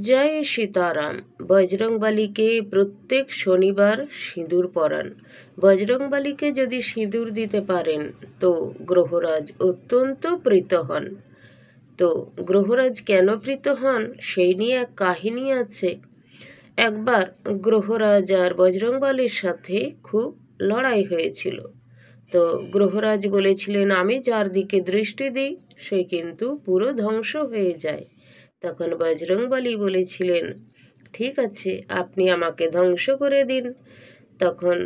জয় সীতারাম। বজরংবলীকে প্রত্যেক শনিবার সিঁদুর পরান। বজরংবলীকে যদি সিঁদুর দিতে পারেন তো গ্রহরাজ অত্যন্ত প্রীত হন। তো গ্রহরাজ কেন প্রীত হন সেই নিয়ে এক কাহিনী আছে। একবার গ্রহরাজ আর বজরংবলীর সাথে খুব লড়াই হয়েছিল। তো গ্রহরাজ বলেছিলেন, আমি যার দিকে দৃষ্টি দিই সে কিন্তু পুরো ধ্বংস হয়ে যায়। তখন বজরংবলী বলেছিলেন, ঠিক আছে, আপনি আমাকে ধ্বংস করে দিন। তখন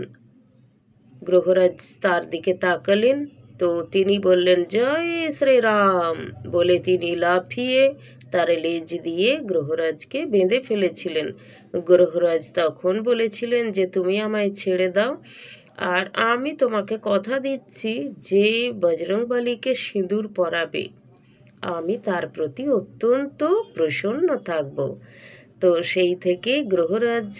গ্রহরাজ তার দিকে তাকালেন, তো তিনি বললেন, জয় শ্রীরাম বলে তিনি লাফিয়ে তার লেজ দিয়ে গ্রহরাজকে বেঁধে ফেলেছিলেন। গ্রহরাজ তখন বলেছিলেন যে তুমি আমায় ছেড়ে দাও, আর আমি তোমাকে কথা দিচ্ছি যে বজরংবলীকে সিঁদুর পরাবে আমি তার প্রতি অত্যন্ত প্রসন্ন থাকব। তো সেই থেকে গ্রহরাজ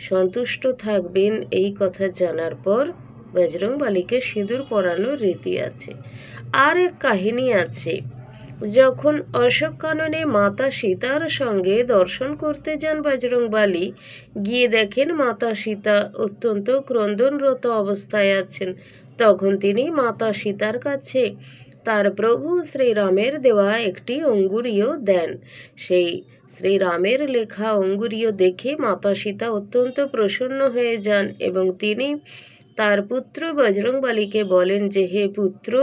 সন্তুষ্ট থাকবেন এই কথা জানার পর বজরংবলীকে সিঁদুর পরানোর রীতি আছে। আর এক কাহিনী আছে, যখন অশোক কাননে মাতা সীতার সঙ্গে দর্শন করতে যান বজরংবলী, গিয়ে দেখেন মাতা সীতা অত্যন্ত ক্রন্দনরত অবস্থায় আছেন। তখন তিনি মাতা সীতার কাছে তার প্রভু শ্রীরামের দেওয়া একটি অঙ্গুরীয় দেন। সেই শ্রীরামের লেখা অঙ্গুরীয় দেখে মাতা সীতা অত্যন্ত প্রসন্ন হয়ে যান এবং তিনি তার পুত্র বজরংবলীকে বলেন যে, হে পুত্র,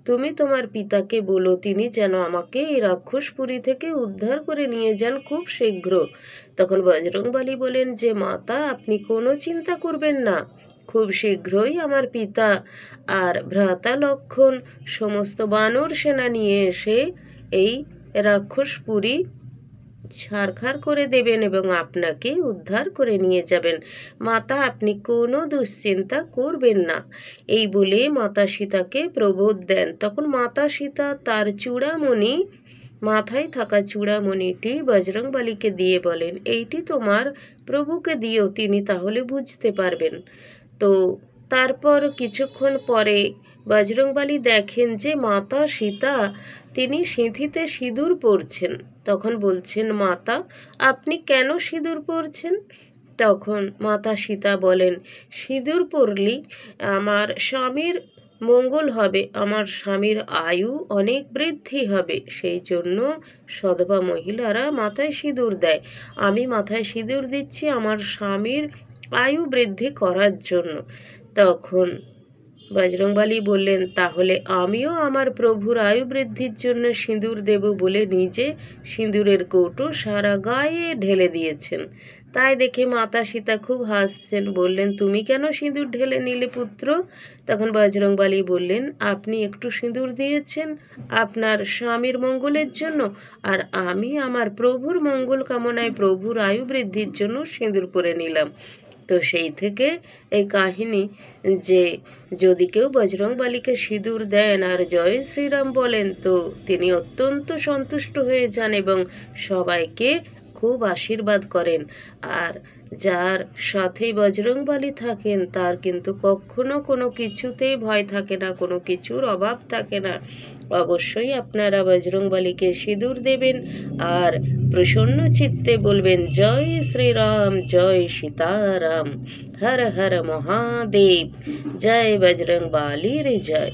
তুমি তোমার পিতাকে বলো তিনি যেন আমাকে এই রাক্ষসপুরী থেকে উদ্ধার করে নিয়ে যান খুব শীঘ্র। তখন বজরংবলী বলেন যে, মাতা, আপনি কোনো চিন্তা করবেন না, খুব শীঘ্রই আমার পিতা আর ভ্রাতা লক্ষণ সমস্ত বানর সেনা নিয়ে এসে এই রাক্ষসপুরী ছারখার করে দেবেন এবং আপনাকে উদ্ধার করে নিয়ে যাবেন। মাতা, আপনি কোনো দুশ্চিন্তা করবেন না। এই বলে মাতা সীতাকে প্রবোধ দেন। তখন মাতা সীতা তার চূড়ামণি, মাথায় থাকা চূড়ামণিটি বজরংবলীকে দিয়ে বলেন, এইটি তোমার প্রভুকে দিও, তিনি তাহলে বুঝতে পারবেন। তো তারপর কিছুক্ষণ পরে বজরংবলী দেখেন যে মাতা সীতা তিনি সিঁথিতে সিঁদুর পরছেন। তখন বলছেন, মাতা, আপনি কেন সিঁদুর পরছেন? তখন মাতা সীতা বলেন, সিঁদুর পরলি আমার স্বামীর মঙ্গল হবে, আমার স্বামীর আয়ু অনেক বৃদ্ধি হবে, সেই জন্য সধবা মহিলারা মাথায় সিঁদুর দেয়। আমি মাথায় সিঁদুর দিচ্ছি আমার স্বামীর আয়ু বৃদ্ধি করার জন্য। তখন বজরংবলী বললেন, তাহলে আমিও আমার প্রভুর আয়ু বৃদ্ধির জন্য সিঁদুর দেব বলে নিজে সিঁদুরের কৌটো সারা গায়ে ঢেলে দিয়েছেন। তাই দেখে মাতা সীতা খুব হাসছেন, বললেন, তুমি কেন সিঁদুর ঢেলে নিলে পুত্র? তখন বজরংবলী বললেন, আপনি একটু সিঁদুর দিয়েছেন আপনার স্বামীর মঙ্গলের জন্য, আর আমি আমার প্রভুর মঙ্গল কামনায় প্রভুর আয়ু বৃদ্ধির জন্য সিঁদুর পরে নিলাম। তো সেই থেকে এই কাহিনী যে যদি কেউ বজরংবলীকে সিঁদুর দেন আর জয় শ্রীরাম বলেন তো তিনি অত্যন্ত সন্তুষ্ট হয়ে যান এবং সবাইকে খুব আশীর্বাদ করেন। আর যার সাথেই বজরংবলী থাকেন তার কিন্তু কখনো কোনো কিছুতেই ভয় থাকে না, কোনো কিছুর অভাব থাকে না। অবশ্যই আপনারা বজরংবলীকে সিঁদুর দেবেন আর প্রসন্ন চিত্তে বলবেন, জয় শ্রীরাম, জয় সীতারাম, হর হর মহাদেব, জয় বজরংবলী রে জয়।